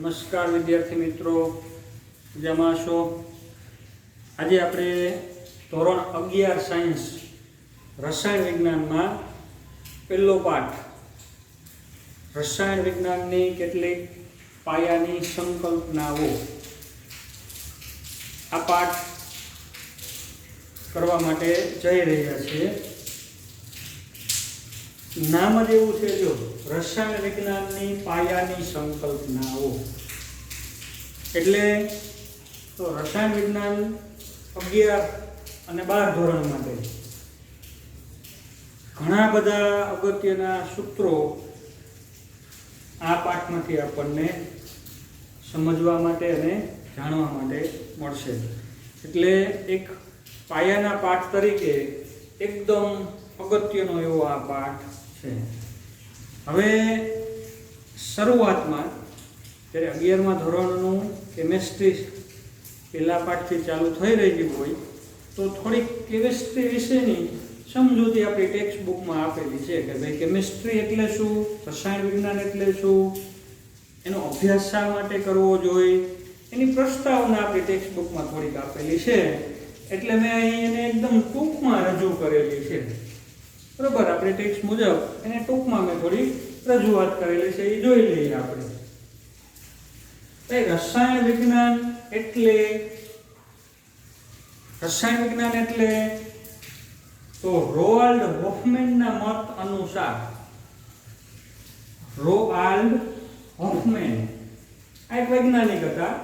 નમસ્કાર વિદ્યાર્થી મિત્રો, મજામાં છો? આજે આપણે ધોરણ 11 સાયન્સ રસાયણ વિજ્ઞાનમાં પહેલો પાઠ રસાયણ વિજ્ઞાનની કેટલીક પાયાની સંકલ્પનાઓ આ પાઠ કરવા માટે જઈ રહ્યા છીએ. નામ જ એવું છે, જો રસાયણ વિજ્ઞાનની પાયાની સંકલ્પનાઓ એટલે તો રસાયણ વિજ્ઞાન 11 અને 12 ધોરણ માટે ઘણા બધા અગત્યના સૂત્રો આ પાઠમાંથી આપણને સમજવા માટે અને જાણવા માટે મળશે. એટલે એક પાયાના પાઠ તરીકે એકદમ અગત્યનો એવો આ પાઠ છે. હવે શરૂઆતમાં જ્યારે 11મા ધોરણનું કેમેસ્ટ્રી પહેલા પાઠથી ચાલુ થઈ રહી હોય તો થોડીક કેમેસ્ટ્રી વિશેની સમજૂતી આપણી ટેક્સ્ટ બુકમાં આપેલી છે કે ભાઈ કેમેસ્ટ્રી એટલે શું, રસાયણ વિજ્ઞાન એટલે શું, એનો અભ્યાસ શા માટે કરવો જોઈએ, એની પ્રસ્તાવના આપણી ટેક્સ્ટ બુકમાં થોડીક આપેલી છે. એટલે મેં અહીં એને એકદમ ટૂંકમાં રજૂ કરેલી છે. બરોબર, આપણે ટેક્સ્ટ મુજબ એને ટૂંકમાં મેં થોડી રજૂઆત કરેલી છે, એ જોઈ લઈએ આપણે. રસાયણ વિજ્ઞાન એટલે તો રોઆલ્ડ હોફમેનના મત અનુસાર, રોઆલ્ડ હોફમેન આ એક વૈજ્ઞાનિક હતા.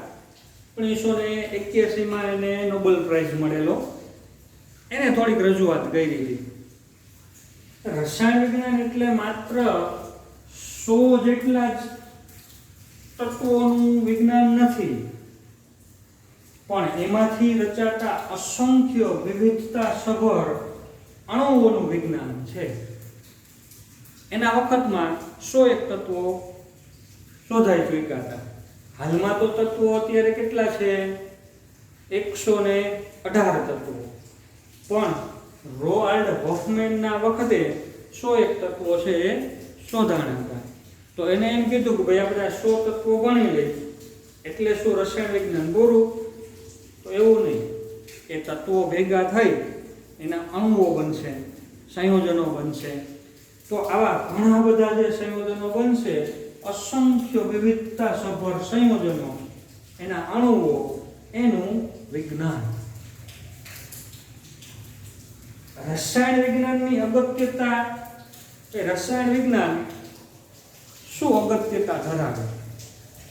1981માં એને નોબેલ પ્રાઇઝ મળેલો. એને થોડીક રજૂઆત કરી હતી. રસાયણ વિજ્ઞાન એટલે માત્ર 100 જેટલા જ તત્વોનું વિજ્ઞાન નથી, પણ એમાંથી રચાતા અસંખ્ય વિવિધતા સભર અણુઓનું વિજ્ઞાન છે. એના વખતમાં 101 તત્વો શોધાઈ ચૂક્યા હતા. હાલમાં તો તત્વો અત્યારે કેટલા છે? 118 તત્વો. પણ રોઆલ્ડ હોફમેનના વખતે 101 તત્વો છે એ શોધાણા હતા. તો એને એમ કીધું કે ભાઈ આપણે 100 તત્વો ભણી લઈએ એટલે શું રસાયણ વિજ્ઞાન પૂરું? તો એવું નહીં. એ તત્વો ભેગા થઈ એના અણુઓ બનશે, સંયોજનો બનશે. તો આવા ઘણા બધા જે સંયોજનો બનશે, અસંખ્ય વિવિધતા સભર સંયોજનો, એના અણુઓ, એનું વિજ્ઞાન. રસાયણ વિજ્ઞાનની અગત્યતા, એ રસાયણ વિજ્ઞાન શું અગત્યતા ધરાવે,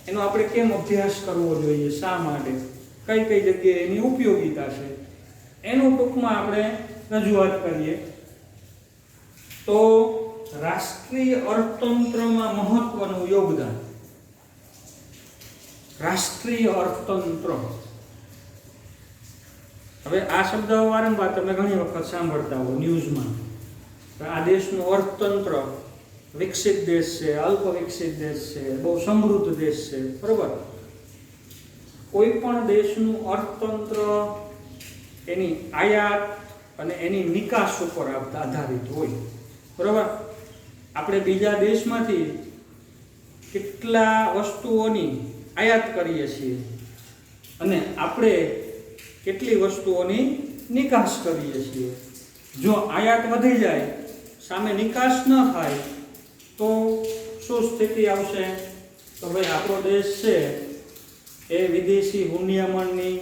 એનો આપણે કેમ અભ્યાસ કરવો જોઈએ, શા માટે, કઈ કઈ જગ્યાએ એની ઉપયોગિતા છે, એનું ટૂંકમાં આપણે રજૂઆત કરીએ તો રાષ્ટ્રીય અર્થતંત્રમાં મહત્વનું યોગદાન. રાષ્ટ્રીય અર્થતંત્ર, હવે આ શબ્દ વારંવાર તમે ઘણી વખત સાંભળતા હો ન્યૂઝમાં. આ દેશનું અર્થતંત્ર વિકસિત દેશ છે, અલ્પ વિકસિત દેશ છે, બહુ સમૃદ્ધ દેશ છે. બરોબર, કોઈ પણ દેશનું અર્થતંત્ર એની આયાત અને એની નિકાસ ઉપર આધારિત હોય. બરોબર, આપણે બીજા દેશમાંથી કેટલા વસ્તુઓની આયાત કરીએ છીએ અને આપણે કેટલી વસ્તુઓની નિકાસ કરીએ છીએ. જો આયાત વધી જાય, સામે નિકાસ ન થાય તો શું સ્થિતિ આવશે? તો ભાઈ આપણો દેશ છે એ વિદેશી હુંડિયામણની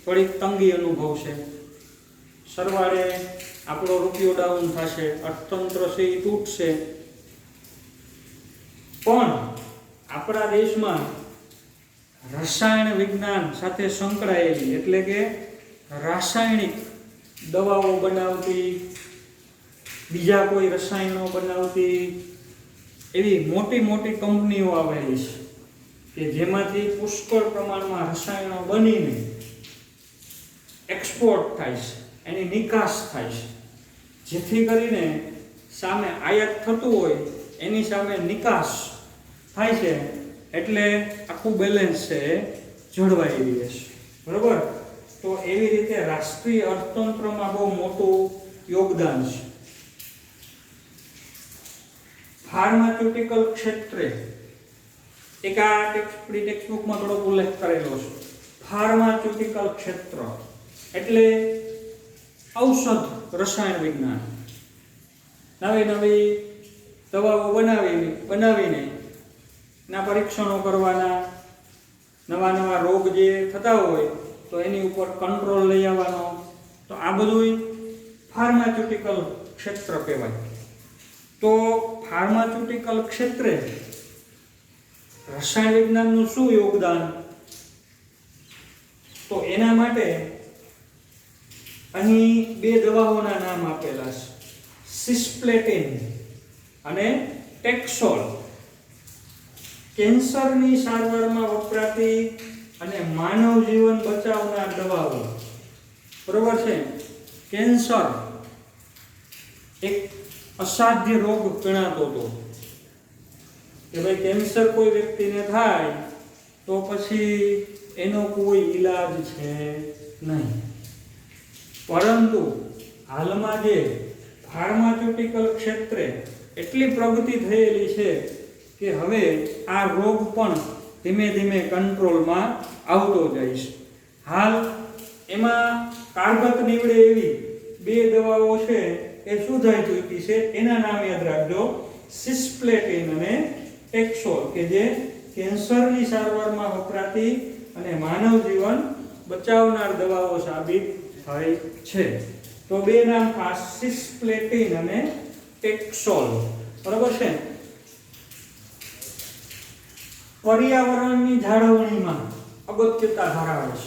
થોડીક તંગી અનુભવશે. સરવાળે આપણો રૂપિયો ડાઉન થશે, અર્થતંત્ર છે એ તૂટશે. પણ આપણા દેશમાં રસાયણ વિજ્ઞાન સાથે સંકળાયેલી એટલે કે રાસાયણિક દવાઓ બનાવતી, બીજા કોઈ રસાયણો બનાવતી એવી મોટી મોટી કંપનીઓ આવેલી છે કે જેમાંથી પુષ્કળ પ્રમાણમાં રસાયણો બનીને એક્સપોર્ટ થાય છે, એની નિકાસ થાય છે. જેથી કરીને સામે આયાત થતું હોય એની સામે નિકાસ થાય છે, એટલે આખું બેલેન્સ છે જળવાઈ રહે છે. બરોબર, તો એવી રીતે રાષ્ટ્રીય અર્થતંત્રમાં બહુ મોટું યોગદાન છે. ફાર્માસ્યુટિકલ ક્ષેત્રે એક આ ટેક્સ્ટબુકમાં થોડોક ઉલ્લેખ કરેલો છે. ફાર્માસ્યુટિકલ ક્ષેત્ર એટલે ઔષધ રસાયણ વિજ્ઞાન. નવી નવી દવાઓ બનાવીને એના પરીક્ષણો કરવાના, નવા નવા રોગ જે થતા હોય તો એની ઉપર કંટ્રોલ લઈ આવવાનો. તો આ બધું ફાર્માસ્યુટિકલ ક્ષેત્ર કહેવાય. તો ફાર્માસ્યુટિકલ ક્ષેત્રે રસાયણ વિજ્ઞાનનું શું યોગદાન? તો એના માટે અહીં બે દવાઓના નામ આપેલા છે, સિસ્પ્લેટિન અને ટેક્સોલ. કેન્સરની સારવારમાં વપરાતી અને માનવ જીવન બચાવનાર દવાઓ. બરોબર છે? કેન્સર એક અસાધ્ય રોગ ગણાતો હતો કે ભાઈ કેન્સર કોઈ વ્યક્તિને થાય તો પછી એનો કોઈ ઈલાજ છે નહીં. પરંતુ હાલમાં જે ફાર્માસ્યુટિકલ ક્ષેત્રે એટલી પ્રગતિ થયેલી છે કે હવે આ રોગ પણ ધીમે ધીમે કંટ્રોલમાં આવતો જાય છે. હાલ એમાં કારગત નીવડે એવી બે દવાઓ છે એ શોધાઈ ચૂકી છે. એના નામ યાદ રાખજો, સિસ્પ્લેટિન અને ટેક્સોલ, કે જે કેન્સરની સારવારમાં વપરાતી અને માનવ જીવન બચાવનાર દવાઓ સાબિત થઈ છે. તો બે નામ ખાસ, સિસ્પ્લેટિન અને ટેક્સોલ. બરાબર છે? પર્યાવરણની જાળવણીમાં અગત્યતા ધરાવે છે.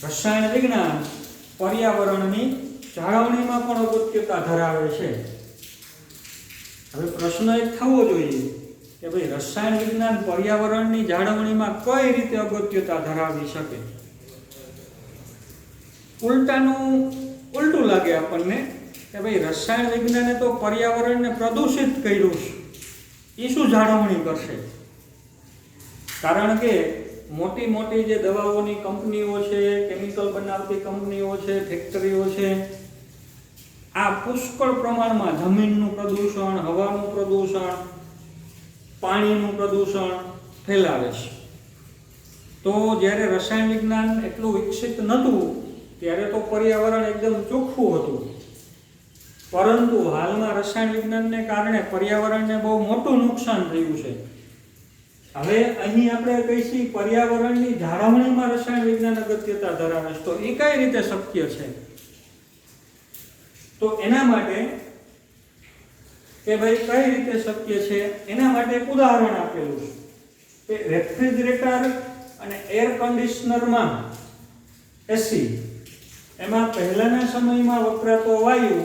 રસાયણ વિજ્ઞાન પર્યાવરણની જાળવણીમાં પણ અગત્યતા ધરાવે છે. હવે પ્રશ્ન એક થવો જોઈએ કે ભાઈ રસાયણ વિજ્ઞાન પર્યાવરણની જાળવણીમાં કઈ રીતે અગત્યતા ધરાવી શકે? ઉલટું લાગે આપણને કે ભાઈ રસાયણ વિજ્ઞાને તો પર્યાવરણને પ્રદૂષિત કર્યું છે, એ શું જાળવણી કરશે? કારણ કે મોટી મોટી જે દવાઓની કંપનીઓ છે, કેમિકલ બનાવતી કંપનીઓ છે, ફેક્ટરીઓ છે, આ પુષ્કળ પ્રમાણમાં જમીનનું પ્રદૂષણ, હવાનું પ્રદૂષણ, પાણીનું પ્રદૂષણ ફેલાવે છે. તો જ્યારે રસાયણ વિજ્ઞાન એટલું વિકસિત નહોતું ત્યારે તો પર્યાવરણ એકદમ ચોખ્ખું હતું. પરંતુ હાલમાં રસાયણ વિજ્ઞાનને કારણે પર્યાવરણને બહુ મોટું નુકસાન થયું છે. હવે અહીં આપણે કહીશું પર્યાવરણની જાળવણીમાં રસાયણ વિજ્ઞાન અગત્યતા ધરાવે છે, તો એ કઈ રીતે શક્ય છે? તો એના માટે કે ભાઈ કઈ રીતે શક્ય છે એના માટે એક ઉદાહરણ આપેલું છે. રેફ્રિજરેટર અને એર કન્ડિશનરમાં એસી, એમાં પહેલાના સમયમાં વપરાતો વાયુ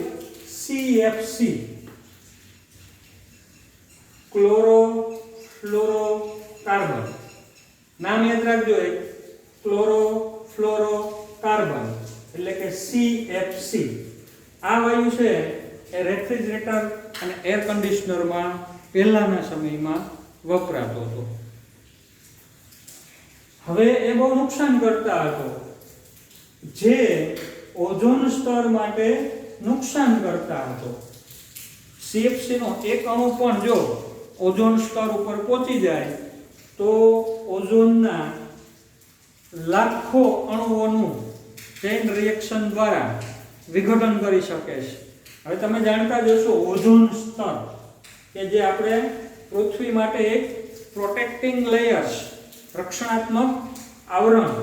CFC, ક્લોરોફ્લોરોકાર્બન. નામ યાદ રાખજો, એક ક્લોરોફ્લોરોકાર્બન એટલે કે CFC. આ વાયુ છે એ રેફ્રિજરેટર અને એર કન્ડિશનરમાં પહેલાના સમયમાં વપરાતો હતો. હવે એ બહુ નુકસાન કરતા હતો, જે ઓઝોન સ્તર માટે નુકસાન કરતા હતો. CFC નો એક અણુ પણ જો ઓઝોન સ્તર ઉપર પહોંચી જાય તો ઓઝોનના લાખો અણુઓનું ચેઇન રિએક્શન દ્વારા વિઘટન કરી શકે છે. હવે તમે જાણતા જ હશો ઓઝોન સ્તર કે જે આપણે પૃથ્વી માટે એક પ્રોટેક્ટિંગ લેયર્સ, રક્ષણાત્મક આવરણ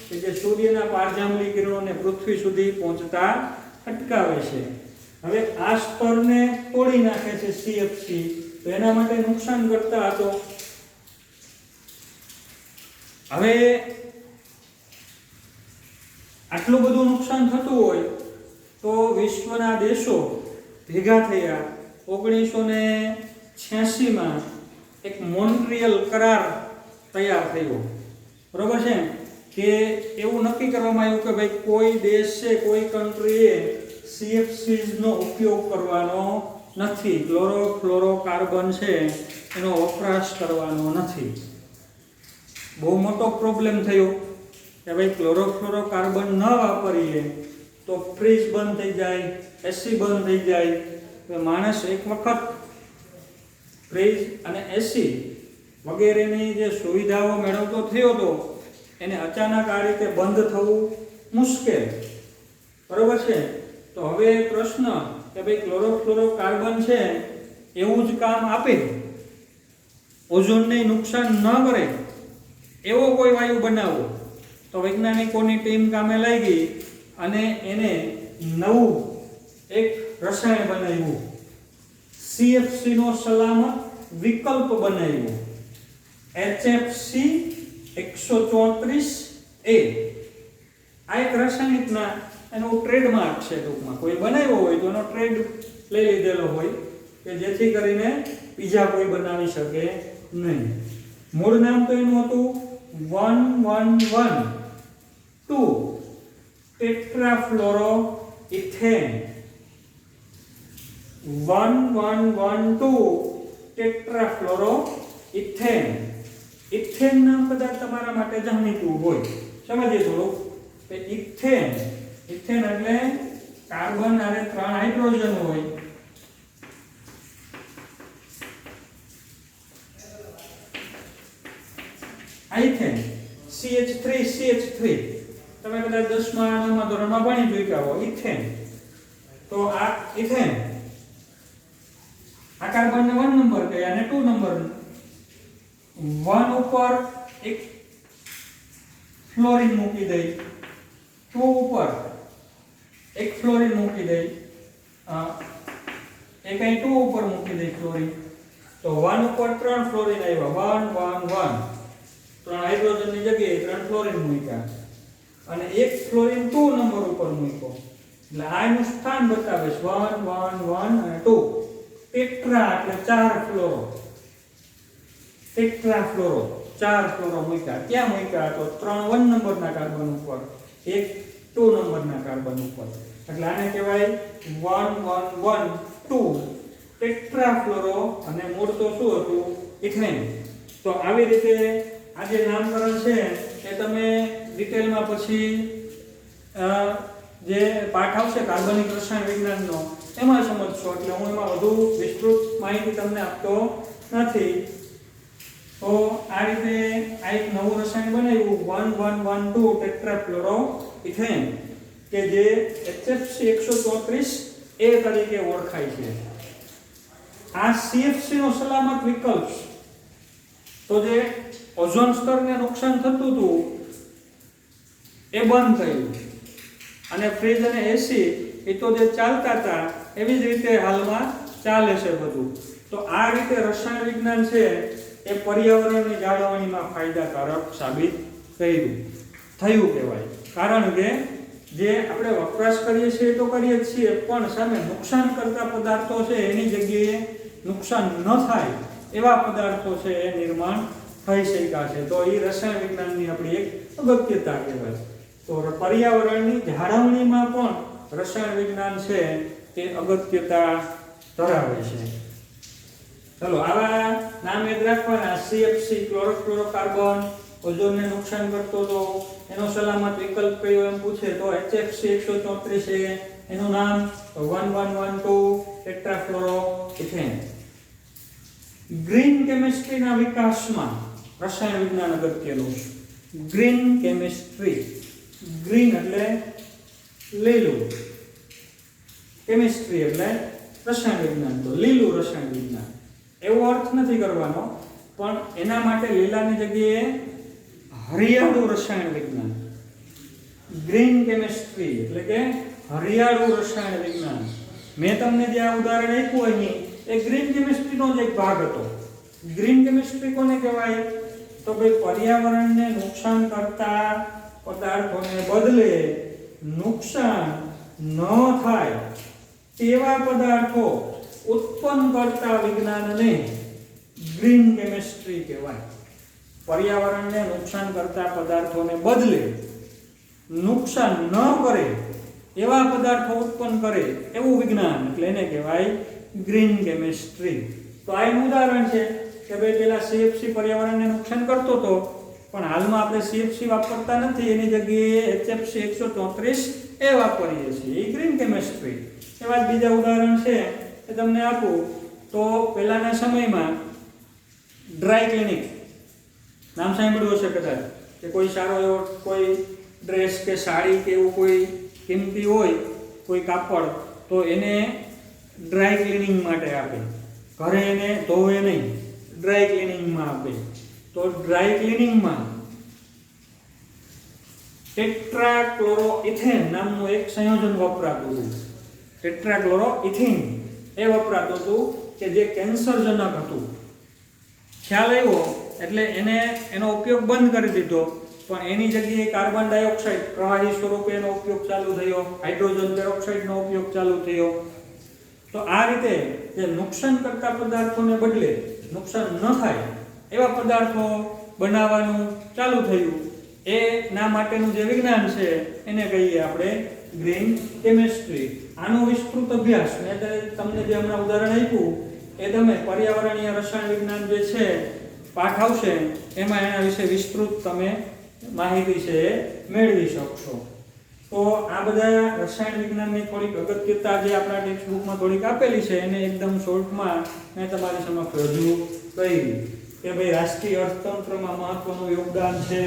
કે જે સૂર્યના પારજાંબલી કિરણોને પૃથ્વી સુધી પહોંચતા અટકાવે છે. હવે આ સ્તરને તોડી નાખે છે CFC, તો એના માટે નુકસાન કરતા હતો. હવે આટલું બધું નુકસાન થતું હોય તો વિશ્વના દેશો ભેગા થયા 1986માં એક મોન્ટ્રીયલ કરાર તૈયાર થયો. બરોબર છે? કે એવું નક્કી કરવામાં આવ્યું કે ભાઈ કોઈ દેશ છે, કોઈ કન્ટ્રીએ CFCs નો ઉપયોગ કરવાનો નથી, ક્લોરોફ્લોરોકાર્બન છે એનો વપરાશ કરવાનો નથી. બહુ મોટો પ્રોબ્લેમ થયો કે ભાઈ ક્લોરોફ્લોરોકાર્બન ન વાપરીએ તો ફ્રીજ બંધ થઈ જાય, એસી બંધ થઈ જાય. તો માણસ એક વખત ફ્રીજ અને એસી વગેરેની જે સુવિધાઓ મેળવતો થયો હતો એને અચાનક આ રીતે બંધ થવું મુશ્કેલ, બરોબર છે. તો હવે પ્રશ્ન કે ભાઈ ક્લોરોફ્લોરોકાર્બન છે એવું જ કામ આપે, ઓઝોનને નુકસાન ન કરે એવો કોઈ વાયુ બનાવો. તો વૈજ્ઞાનિકોની ટીમ કામે લાગી અને એને નવું એક રસાયણ બનાવ્યું, CFC નો સલામત વિકલ્પ બનાવ્યો, HFC 134A. આ એક રાસાયણિકના એનો ટ્રેડમાર્ક છે, ટૂંકમાં કોઈ બનાવ્યો હોય તો એનો ટ્રેડ લઈ લીધેલો હોય કે જેથી કરીને બીજા કોઈ બનાવી શકે નહીં. મૂળ નામ તો એનું હતું 1112 ટેટ્રાફ્લોરોઇથેન. 1112 ટેટ્રાફ્લોરોઇથેન. ઇથેન નામ કદાચ તમારા માટે જાણીતું હોય, સમજીએ થોડું કે ઇથેન એટલે કાર્બન અને 3 હાઇડ્રોજન હોય, ઇથેન CH3 તમે કદાચ 10મા ધોરણમાં ભણી ચૂક્યા હો. ઇથેન, તો આ ઇથેન આ કાર્બનને 1 નંબર કહે અને 2 નંબર. 1 ઉપર એક ફ્લોરિન મૂકી દઈ, 2 ઉપર એક ફ્લોરિન મૂકી દઈ, એક અહીં 2 ઉપર મૂકી દઈ ફ્લોરિન, તો 1 ઉપર 3 ફ્લોરિન આવ્યા. 1 1 1 3 હાઇડ્રોજનની જગ્યાએ 3 ફ્લોરિન મૂક્યા અને એક ફ્લોરિન 2 નંબર ઉપર મૂક્યો, એટલે આ એનું સ્થાન બતાવે છે 1 1 1 અને 2. ટેટ્રા એટલે 4 ફ્લોરો, ટેટ્રાફ્લોરો 4 ફ્લોરો મૂક્યા. ક્યાં મૂક્યા? તો 3 1 નંબરના કાર્બન ઉપર, એક 2 નંબરના કાર્બન ઉપર, એટલે આને કહેવાય 1112 ટેટ્રાફ્લોરો અને મૂળ તો શું હતું? ઇથેન. તો આવી રીતે આ જે નામકરણ છે એ તમે ડિટેલમાં પછી જે પાઠ આવશે કાર્બનિક રસાયણ વિજ્ઞાનનો એમાં સમજશો, એટલે હું એમાં વધુ વિસ્તૃત માહિતી તમને આપતો નથી. તો આ રીતે આ એક નવું રસાયણ બનાવ્યું 1112 ટેટ્રાફ્લોરોઇથેન કે જે HFC 134A તરીકે ઓળખાય છે. આ CFC નો સલામત વિકલ્પ, તો જે ઓઝોન સ્તરને નુકસાન થતું હતું એ બંધ થયું અને ફ્રીજ અને એસી એ તો જે ચાલતા હતા એવી જ રીતે હાલમાં ચાલે છે બધું. તો આ રીતે રસાયણ વિજ્ઞાન છે એ પર્યાવરણની જાળવણીમાં ફાયદાકારક સાબિત થયું કહેવાય. કારણ કે જે આપણે વપરાશ કરીએ છીએ તો કરીએ જ છીએ, પણ સામે નુકસાન કરતા પદાર્થો છે એની જગ્યાએ નુકસાન ન થાય એવા પદાર્થો છે એ નિર્માણ થઈ શક્યા છે. તો એ રસાયણ વિજ્ઞાનની આપણી એક અગત્યતા કહેવાય. તો પર્યાવરણની જાળવણીમાં પણ રસાયણ વિજ્ઞાન છે તે અગત્યતા ધરાવે છે. ચલો આવા નામ યાદ રાખવાના. CFC ક્લોરોફ્લોરોકાર્બન ઓઝોનને નુકસાન કરતો હતો, એનો સલામત વિકલ્પ કયો એમ પૂછે તો HFC 134A, એનું નામ 1112 ટેટ્રાફ્લોરોઇથેન. ગ્રીન કેમિસ્ટ્રીના વિકાસમાં રસાયણ વિજ્ઞાન અગત્યનું છે. ગ્રીન કેમિસ્ટ્રી, ગ્રીન એટલે લીલું, કેમિસ્ટ્રી એટલે રસાયણ વિજ્ઞાન, તો લીલું રસાયણ વિજ્ઞાન એવો અર્થ નથી કરવાનો, પણ એના માટે લીલાની જગ્યાએ હરિયાળું રસાયણ વિજ્ઞાન. ગ્રીન કેમિસ્ટ્રી એટલે કે હરિયાળું રસાયણ વિજ્ઞાન. મેં તમને જે આ ઉદાહરણ આપ્યું અહીં એ ગ્રીન કેમિસ્ટ્રીનો જ એક ભાગ હતો. ગ્રીન કેમિસ્ટ્રી કોને કહેવાય? તો ભાઈ પર્યાવરણને નુકસાન કરતા પદાર્થોને બદલે નુકસાન ન થાય તેવા પદાર્થો ઉત્પન્ન કરતા વિજ્ઞાનને ગ્રીન કેમિસ્ટ્રી કહેવાય. પર્યાવરણને નુકસાન કરતા પદાર્થોને બદલે નુકસાન ન કરે એવા પદાર્થો ઉત્પન્ન કરે એવું વિજ્ઞાન, એટલે એને કહેવાય ગ્રીન કેમિસ્ટ્રી. તો આ એનું ઉદાહરણ છે કે ભાઈ પેલા CFC પર્યાવરણને નુકસાન કરતો હતો, પણ હાલમાં આપણે CFC વાપરતા નથી, એની જગ્યાએ HFC 134A વાપરીએ છીએ, એ ગ્રીન કેમિસ્ટ્રી. એવા જ બીજા ઉદાહરણ છે એ તમને આપું તો પહેલાના સમયમાં ડ્રાય ક્લિનિક નામ સાંભળ્યું હશે કદાચ કે કોઈ સારો એવો કોઈ ડ્રેસ કે સાડી કે એવું કોઈ કિંમતી હોય કોઈ કાપડ તો એને ડ્રાય ક્લિનિંગ માટે આપે, ઘરે એને ધોવે નહીં, ડ્રાય ક્લિનિંગમાં આપે. તો ડ્રાય ક્લિનિંગમાં ટેટ્રાક્લોરોઇથેન નામનું એક સંયોજન વપરાતું હતું. ટેટ્રાક્લોરોઇથેન એ વપરાતું હતું કે જે કેન્સરજનક હતું. ખ્યાલ આવ્યો એટલે એનો ઉપયોગ બંધ કરી દીધો, પણ એની જગ્યાએ કાર્બન ડાયોક્સાઇડ પ્રવાહી સ્વરૂપે એનો ઉપયોગ ચાલુ થયો, હાઇડ્રોજન પેરોક્સાઇડનો ઉપયોગ ચાલુ થયો. તો આ રીતે જે નુકસાન કરતા પદાર્થોને બદલે નુકસાન ન થાય એવા પદાર્થો બનાવવાનું ચાલુ થયું. એના માટેનું જે વિજ્ઞાન છે એને કહીએ આપણે ગ્રીન કેમિસ્ટ્રી. આનો વિસ્તૃત અભ્યાસ મેં તમને જે હમણાં ઉદાહરણ આપ્યું એ તમે પર્યાવરણીય રસાયણ વિજ્ઞાન જે છે પાઠ આવશે એમાં એના વિશે વિસ્તૃત તમે માહિતી છે એ મેળવી શકશો. તો આ બધા રસાયણ વિજ્ઞાનની થોડીક અગત્યતા જે આપણા ટેક્સ્ટ બુકમાં થોડીક આપેલી છે એને એકદમ શોર્ટમાં મેં તમારી સમક્ષ રજૂ કરી કે ભાઈ રાષ્ટ્રીય અર્થતંત્રમાં મહત્વનું યોગદાન છે,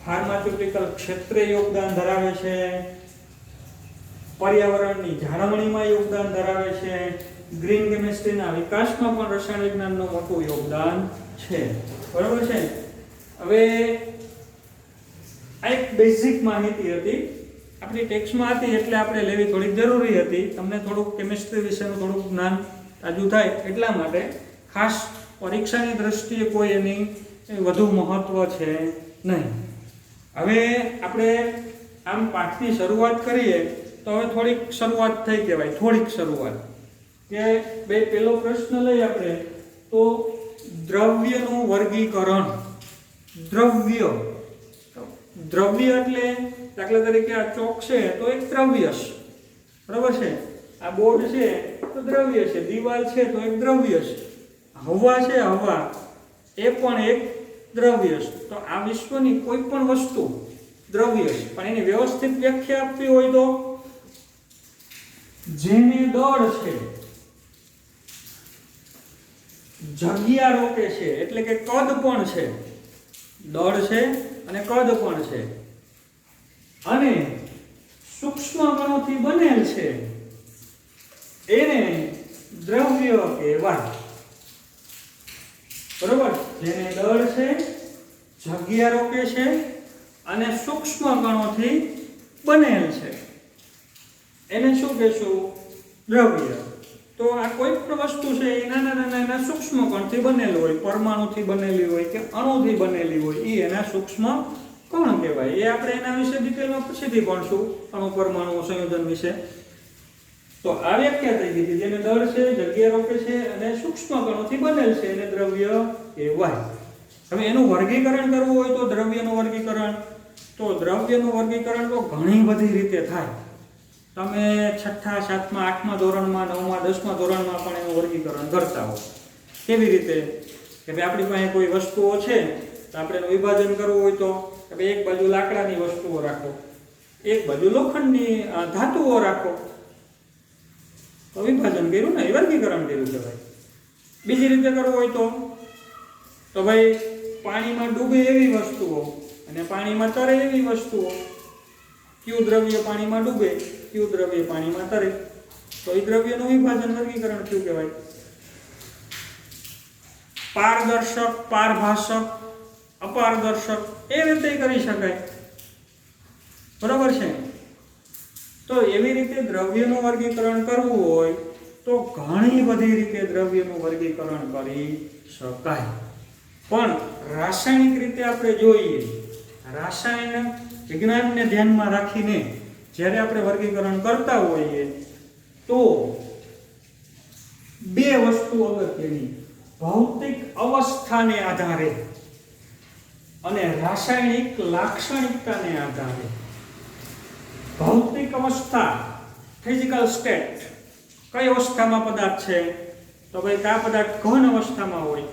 ફાર્માસ્યુટિકલ ક્ષેત્રે યોગદાન ધરાવે છે, પર્યાવરણની જાળવણીમાં યોગદાન ધરાવે છે, ગ્રીન કેમિસ્ટ્રીના વિકાસમાં પણ રસાયણ વિજ્ઞાનનું મોટું યોગદાન છે. બરાબર છે. હવે આ એક બેઝિક માહિતી હતી, આપણી ટેક્સ્ટમાં હતી એટલે આપણે લેવી થોડીક જરૂરી હતી. તમને થોડુંક કેમિસ્ટ્રી વિશેનું થોડુંક જ્ઞાન તાજું થાય એટલા માટે. ખાસ પરીક્ષાની દ્રષ્ટિએ કોઈ એની વધુ મહત્વ છે નહીં. હવે આપણે આમ પાઠની શરૂઆત કરીએ તો હવે થોડીક શરૂઆત થઈ કહેવાય, થોડીક શરૂઆત કે બે પહેલો પ્રશ્ન લઈ આપણે તો દ્રવ્યનું વર્ગીકરણ. દ્રવ્ય એટલે દાખલા તરીકે આ ચોક છે તો એક દ્રવ્ય છે, બરાબર છે. આ બોર્ડ છે તો દ્રવ્ય છે, દિવાલ છે તો એક દ્રવ્ય છે, હવા છે હવા એ પણ એક દ્રવ્ય છે. તો આ વિશ્વની કોઈ પણ વસ્તુ દ્રવ્ય છે, પણ એની વ્યવસ્થિત વ્યાખ્યા આપવી હોય તો જેને દળ છે, જગ્યા રોકે છે એટલે કે કદ પણ છે, દળ છે અને કદ પણ છે અને સૂક્ષ્મ કણોથી બનેલ છે એને દ્રવ્ય કહેવાય. બરોબર. જેને દળ છે, જગ્યા રોકે છે અને સૂક્ષ્મ કણોથી બનેલ છે એને શું કહેશું? દ્રવ્ય. તો આ કોઈ પણ વસ્તુ છે એ નાના સૂક્ષ્મ કણથી બનેલું હોય, પરમાણુથી બનેલી હોય કે અણુથી બનેલી હોય, એ એના સૂક્ષ્મ કણ કહેવાય. એ આપણે એના વિશે ડિટેલમાં પછીથી ભણશું, અણુ પરમાણુ સંયોજન વિશે. તો આ વ્યાખ્યા થઈ ગઈ જેને દળ છે, જગ્યા રોકે છે અને સૂક્ષ્મ કણોથી બનેલ છે એને દ્રવ્ય કહેવાય. હવે એનું વર્ગીકરણ કરવું હોય તો દ્રવ્યનું વર્ગીકરણ તો ઘણી બધી રીતે થાય. તમે 6ઠા, 7મા, 8મા ધોરણમાં, 9મા, 10મા ધોરણમાં પણ એનું વર્ગીકરણ કરતા હો. કેવી રીતે કે ભાઈ આપણી પાસે કોઈ વસ્તુઓ છે તો આપણે એનું વિભાજન કરવું હોય તો કે ભાઈ એક બાજુ લાકડાની વસ્તુઓ રાખો, એક બાજુ લોખંડની ધાતુઓ રાખો, તો વિભાજન કર્યું ને, વર્ગીકરણ કર્યું કહેવાય. બીજી રીતે કરવું હોય તો ભાઈ પાણીમાં ડૂબે એવી વસ્તુઓ અને પાણીમાં તરે એવી વસ્તુઓ. કયું દ્રવ્ય પાણીમાં ડૂબે, કયું દ્રવ્ય પાણીમાં તરે, તો એ દ્રવ્યનું વિભાજન વર્ગીકરણ કયું કહેવાય? પારદર્શક, પારભાષક, અપારદર્શક એ રીતે કરી શકાય. બરાબર છે. તો એવી રીતે દ્રવ્યનું વર્ગીકરણ કરવું હોય તો ઘણી બધી રીતે દ્રવ્યનું વર્ગીકરણ કરી શકાય. પણ રાસાયણિક રીતે આપણે જોઈએ, રાસાયણ વિજ્ઞાનને ધ્યાનમાં રાખીને જ્યારે આપણે વર્ગીકરણ કરતા હોઈએ તો બે વસ્તુ અગત્યની: ભૌતિક અવસ્થાને આધારે અને રાસાયણિક લાક્ષણિકતાને આધારે. ભૌતિક અવસ્થા, ફિઝિકલ સ્ટેટ, કઈ અવસ્થામાં પદાર્થ છે તો ભાઈ કા પદાર્થ ઘન અવસ્થામાં હોય,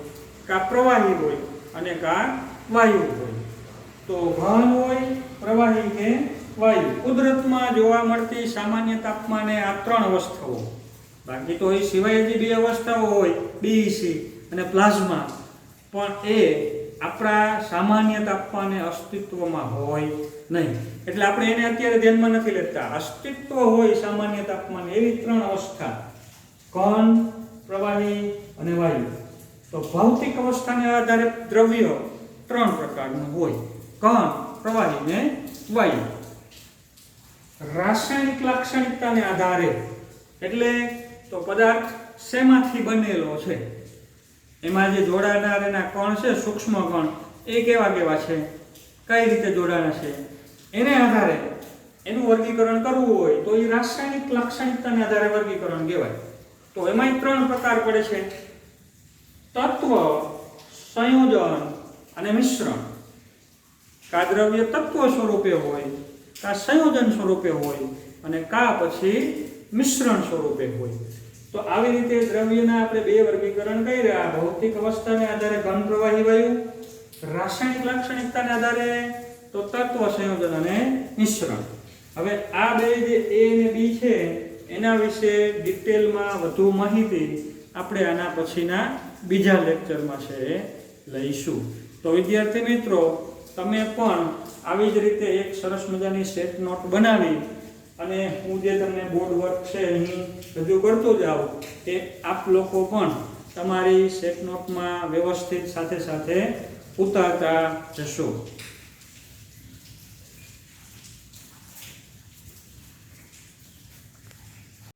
કા પ્રવાહી હોય અને કા વાયુ હોય. તો ઘન હોય, પ્રવાહી કે વાયુ. કુદરતમાં જોવા મળતી સામાન્ય તાપમાને આ 3 અવસ્થાઓ. બાકી તો એ સિવાય જે 2 અવસ્થાઓ હોય, BEC અને પ્લાઝ્મા, પણ એ આપણા સામાન્ય તાપમાને અસ્તિત્વમાં હોય નહીં. એટલે આપણે એને અત્યારે ધ્યાનમાં નથી લેતા. અસ્તિત્વ હોય સામાન્ય તાપમાને એવી ત્રણ અવસ્થા, ઘન, પ્રવાહી અને વાયુ. તો ભૌતિક અવસ્થાને આધારે દ્રવ્ય ત્રણ પ્રકારનું હોય, ઘન, પ્રવાહી ને વાયુ. રાસાયણિક લાક્ષણિકતાને આધારે એટલે તો પદાર્થ શેમાંથી બનેલો છે, એમાં જે જોડાનાર એના કણ છે, સૂક્ષ્મ કણ, એ કેવા કેવા છે, કઈ રીતે જોડાણા છે, એને આધારે એનું વર્ગીકરણ કરવું હોય તો એ રાસાયણિક લાક્ષણિકતાને આધારે વર્ગીકરણ કહેવાય. તો એમાં ત્રણ પ્રકાર પડે છે, તત્વ, સંયોજન અને મિશ્રણ. કા દ્રવ્ય તત્વ સ્વરૂપે હોય, કા સંયોજન સ્વરૂપે હોય અને કા પછી મિશ્રણ સ્વરૂપે હોય. તો આવી રીતે દ્રવ્યના આપણે બે વર્ગીકરણ કર્યા, ભૌતિક અવસ્થાને આધારે ઘન, પ્રવાહી, વાયુ, રાસાયણિક લાક્ષણિકતાને આધારે તો તત્વ, સંયોજન અને મિશ્રણ. હવે આ બે જે A અને B છે એના વિશે ડિટેલમાં વધુ માહિતી આપણે આના પછીના બીજા લેક્ચરમાં છે લઈશું. તો વિદ્યાર્થી મિત્રો, તમે પણ આવી જ રીતે એક સરસ મજાની સેટ નોટ બનાવી અને હું જે તમને બોર્ડ વર્ક છે અહીં રજૂ કરતો જાઉં તે આપ લોકો પણ તમારી સેટ નોટમાં વ્યવસ્થિત સાથે સાથે ઉતારતા જશો.